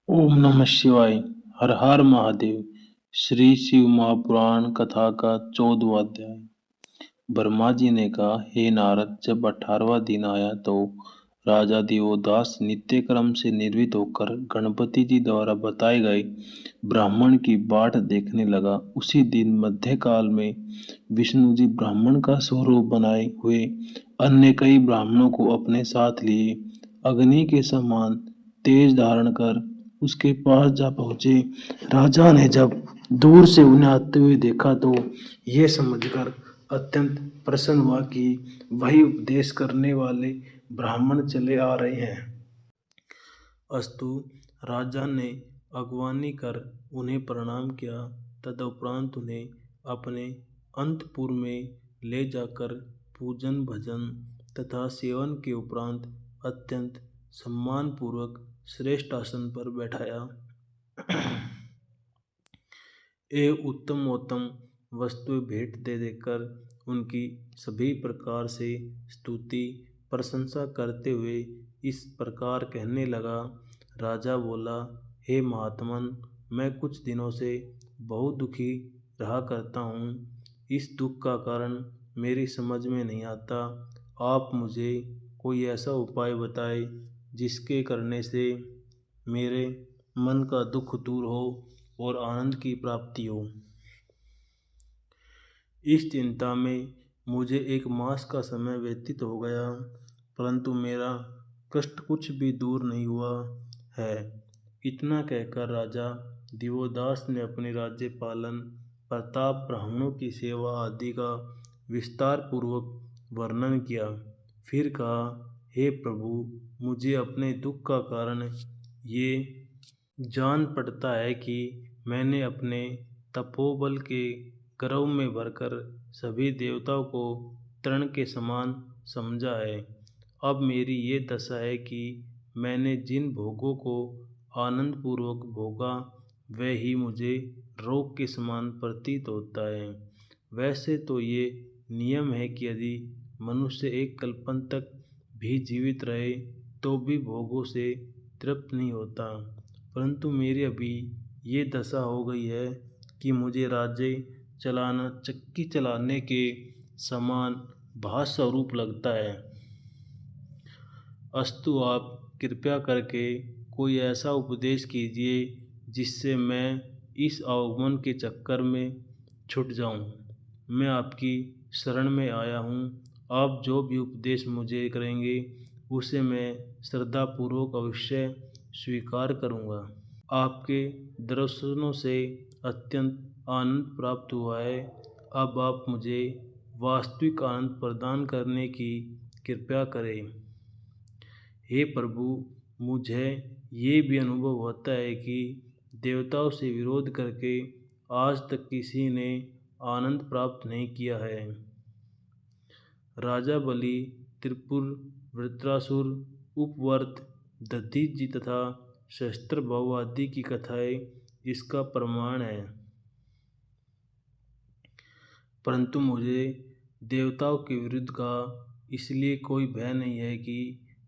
ओम नमः शिवाय। हर हर महादेव। श्री शिव महापुराण कथा का 14वां अध्याय। ब्रह्मा जी ने कहा, हे नारद, जब 18वां दिन आया तो राजा दिवोदास नित्य क्रम से निर्भीत होकर गणपति जी द्वारा बताए गए ब्राह्मण की बाट देखने लगा। उसी दिन मध्यकाल में विष्णु जी ब्राह्मण का स्वरूप बनाए हुए अन्य कई ब्राह्मणों को अपने साथ लिए अग्नि के समान तेज धारण कर उसके पास जा पहुंचे। राजा ने जब दूर से उन्हें आते हुए देखा तो ये समझकर अत्यंत प्रसन्न हुआ कि वही उपदेश करने वाले ब्राह्मण चले आ रहे हैं। अस्तु, राजा ने अगवानी कर उन्हें प्रणाम किया। तदुपरांत उन्हें अपने अंतपुर में ले जाकर पूजन भजन तथा सेवन के उपरांत अत्यंत सम्मानपूर्वक श्रेष्ठ आसन पर बैठाया उत्तम वस्तुएं भेंट दे देकर उनकी सभी प्रकार से स्तुति प्रशंसा करते हुए इस प्रकार कहने लगा। राजा बोला, हे महात्मन, मैं कुछ दिनों से बहुत दुखी रहा करता हूँ। इस दुख का कारण मेरी समझ में नहीं आता। आप मुझे कोई ऐसा उपाय बताए जिसके करने से मेरे मन का दुख दूर हो और आनंद की प्राप्ति हो। इस चिंता में मुझे 1 मास का समय व्यतीत हो गया, परंतु मेरा कष्ट कुछ भी दूर नहीं हुआ है। इतना कहकर राजा दिवोदास ने अपने राज्य पालन, प्रताप, ब्राह्मणों की सेवा आदि का विस्तार पूर्वक वर्णन किया। फिर कहा, हे प्रभु, मुझे अपने दुख का कारण ये जान पड़ता है कि मैंने अपने तपोबल के गर्व में भरकर सभी देवताओं को तृण के समान समझा है। अब मेरी ये दशा है कि मैंने जिन भोगों को आनंदपूर्वक भोगा वह ही मुझे रोग के समान प्रतीत होता है। वैसे तो ये नियम है कि यदि मनुष्य 1 कल्पन तक भी जीवित रहे तो भी भोगों से तृप्त नहीं होता, परंतु मेरी अभी ये दशा हो गई है कि मुझे राज्य चलाना चक्की चलाने के समान भास स्वरूप लगता है। अस्तु, आप कृपया करके कोई ऐसा उपदेश कीजिए जिससे मैं इस अवगमन के चक्कर में छूट जाऊं। मैं आपकी शरण में आया हूं। आप जो भी उपदेश मुझे करेंगे उसे मैं श्रद्धापूर्वक अवश्य स्वीकार करूंगा। आपके दर्शनों से अत्यंत आनंद प्राप्त हुआ है। अब आप मुझे वास्तविक आनंद प्रदान करने की कृपा करें। हे प्रभु, मुझे ये भी अनुभव होता है कि देवताओं से विरोध करके आज तक किसी ने आनंद प्राप्त नहीं किया है। राजा बलि, त्रिपुर, वृत्रासुर, उपवर्त, दधीच जी तथा सहस्त्रभाव आदि की कथाएं इसका प्रमाण है। परंतु मुझे देवताओं के विरुद्ध का इसलिए कोई भय नहीं है कि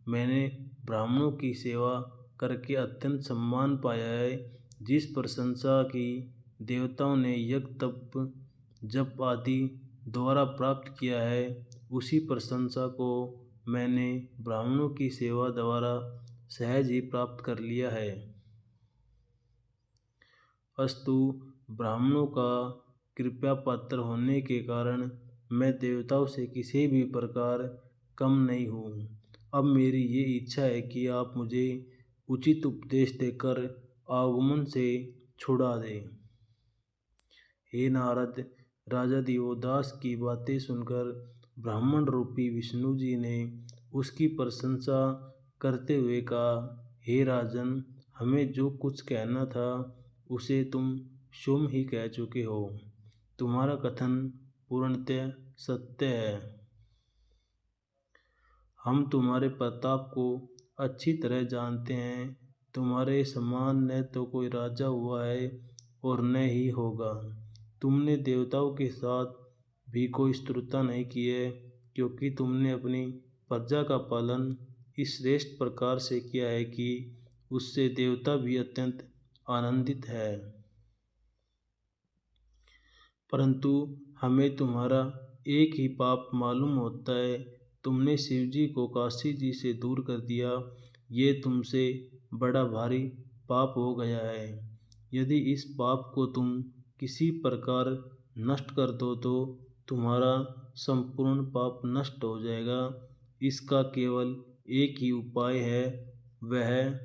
मैंने ब्राह्मणों की सेवा करके अत्यंत सम्मान पाया है। जिस प्रशंसा की देवताओं ने यज्ञ, तप, जप आदि द्वारा प्राप्त किया है, उसी प्रशंसा को मैंने ब्राह्मणों की सेवा द्वारा सहज ही प्राप्त कर लिया है। अस्तु, ब्राह्मणों का कृपा पात्र होने के कारण मैं देवताओं से किसी भी प्रकार कम नहीं हूँ। अब मेरी ये इच्छा है कि आप मुझे उचित उपदेश देकर आगमन से छुड़ा दें। हे नारद, राजा दिवोदास की बातें सुनकर ब्राह्मण रूपी विष्णु जी ने उसकी प्रशंसा करते हुए कहा, हे राजन, हमें जो कुछ कहना था उसे तुम स्वयं ही कह चुके हो। तुम्हारा कथन पूर्णतः सत्य है। हम तुम्हारे प्रताप को अच्छी तरह जानते हैं। तुम्हारे समान न तो कोई राजा हुआ है और न ही होगा। तुमने देवताओं के साथ भी कोई शत्रुता नहीं की है, क्योंकि तुमने अपनी प्रजा का पालन इस श्रेष्ठ प्रकार से किया है कि उससे देवता भी अत्यंत आनंदित है। परंतु हमें तुम्हारा एक ही पाप मालूम होता है। तुमने शिव जी को काशी जी से दूर कर दिया। ये तुमसे बड़ा भारी पाप हो गया है। यदि इस पाप को तुम किसी प्रकार नष्ट कर दो तो तुम्हारा संपूर्ण पाप नष्ट हो जाएगा। इसका केवल एक ही उपाय है, वह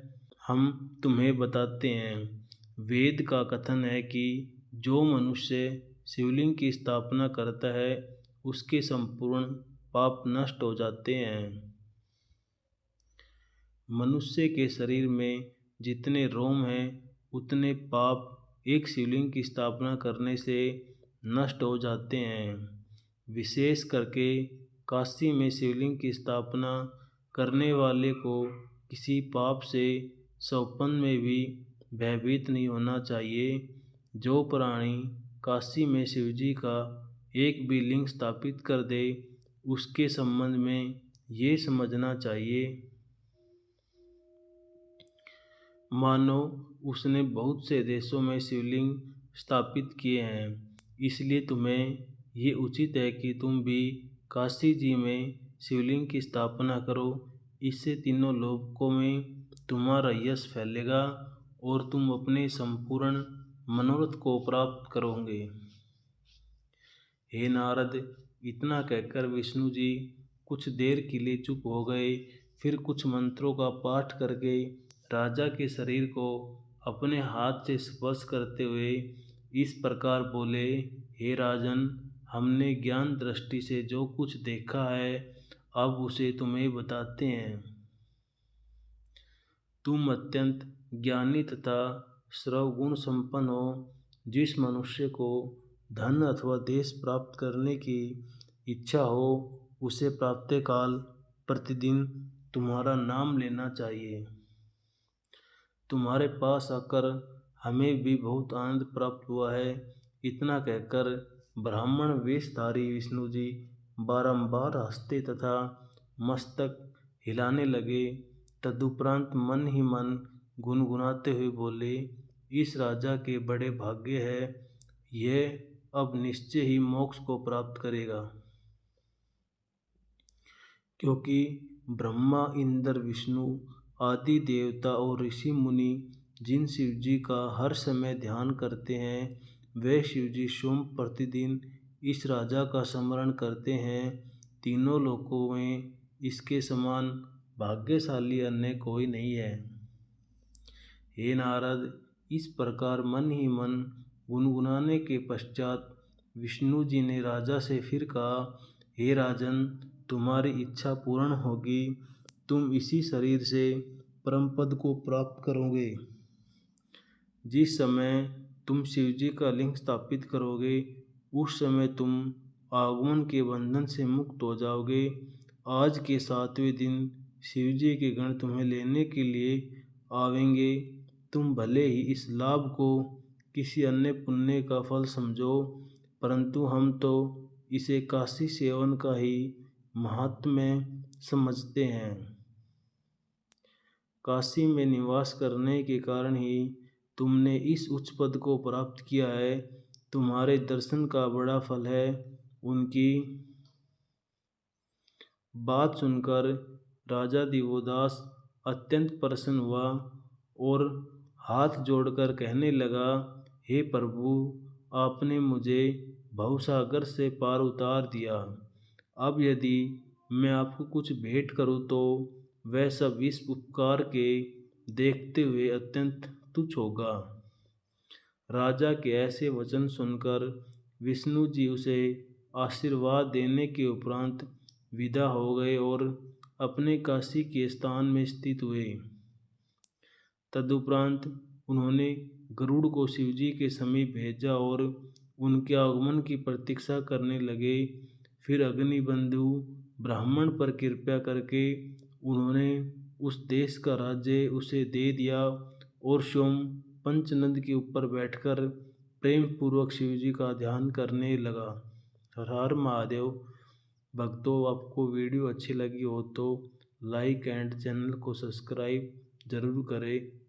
हम तुम्हें बताते हैं। वेद का कथन है कि जो मनुष्य शिवलिंग की स्थापना करता है उसके संपूर्ण पाप नष्ट हो जाते हैं। मनुष्य के शरीर में जितने रोम हैं उतने पाप एक शिवलिंग की स्थापना करने से नष्ट हो जाते हैं। विशेष करके काशी में शिवलिंग की स्थापना करने वाले को किसी पाप से स्वप्न में भी भयभीत नहीं होना चाहिए। जो प्राणी काशी में शिवजी का एक भी लिंग स्थापित कर दे उसके संबंध में ये समझना चाहिए मानो उसने बहुत से देशों में शिवलिंग स्थापित किए हैं। इसलिए तुम्हें ये उचित है कि तुम भी काशी जी में शिवलिंग की स्थापना करो। इससे तीनों लोकों में तुम्हारा यश फैलेगा और तुम अपने संपूर्ण मनोरथ को प्राप्त करोगे। हे नारद, इतना कहकर विष्णु जी कुछ देर के लिए चुप हो गए। फिर कुछ मंत्रों का पाठ करके राजा के शरीर को अपने हाथ से स्पर्श करते हुए इस प्रकार बोले, हे राजन, हमने ज्ञान दृष्टि से जो कुछ देखा है अब उसे तुम्हें बताते हैं। तुम अत्यंत ज्ञानी तथा सर्वगुण संपन्न हो। जिस मनुष्य को धन अथवा देश प्राप्त करने की इच्छा हो उसे प्रातःकाल प्रतिदिन तुम्हारा नाम लेना चाहिए। तुम्हारे पास आकर हमें भी बहुत आनंद प्राप्त हुआ है। इतना कहकर ब्राह्मण वेशधारी विष्णु जी बारंबार हंसते तथा मस्तक हिलाने लगे। तदुपरांत मन ही मन गुनगुनाते हुए बोले, इस राजा के बड़े भाग्य है, यह अब निश्चय ही मोक्ष को प्राप्त करेगा। क्योंकि ब्रह्मा, इंद्र, विष्णु आदि देवता और ऋषि मुनि जिन शिवजी का हर समय ध्यान करते हैं वे शिवजी स्वयं प्रतिदिन इस राजा का स्मरण करते हैं। तीनों लोकों में इसके समान भाग्यशाली अन्य कोई नहीं है। हे नारद, इस प्रकार मन ही मन गुनगुनाने के पश्चात विष्णु जी ने राजा से फिर कहा, हे राजन, तुम्हारी इच्छा पूर्ण होगी। तुम इसी शरीर से परम पद को प्राप्त करोगे। जिस समय तुम शिवजी का लिंग स्थापित करोगे उस समय तुम आगमन के बंधन से मुक्त हो जाओगे। आज के 7वें दिन शिवजी के गण तुम्हें लेने के लिए आवेंगे। तुम भले ही इस लाभ को किसी अन्य पुण्य का फल समझो, परंतु हम तो इसे काशी सेवन का ही महात्म्य समझते हैं। काशी में निवास करने के कारण ही तुमने इस उच्च पद को प्राप्त किया है। तुम्हारे दर्शन का बड़ा फल है। उनकी बात सुनकर राजा दिवोदास अत्यंत प्रसन्न हुआ और हाथ जोड़कर कहने लगा, हे प्रभु, आपने मुझे भवसागर से पार उतार दिया। अब यदि मैं आपको कुछ भेंट करूं तो वह सब इस उपकार के देखते हुए अत्यंत तुच्छ होगा। राजा के ऐसे वचन सुनकर विष्णु जी उसे आशीर्वाद देने के उपरांत विदा हो गए और अपने काशी के स्थान में स्थित हुए। तदुपरांत उन्होंने गरुड़ को शिवजी के समीप भेजा और उनके आगमन की प्रतीक्षा करने लगे। फिर अग्निबंधु ब्राह्मण पर कृपा करके उन्होंने उस देश का राज्य उसे दे दिया और स्वयं पंचनद के ऊपर बैठकर प्रेम पूर्वक शिवजी का ध्यान करने लगा। हर हर महादेव। भक्तों, आपको वीडियो अच्छी लगी हो तो लाइक एंड चैनल को सब्सक्राइब जरूर करें।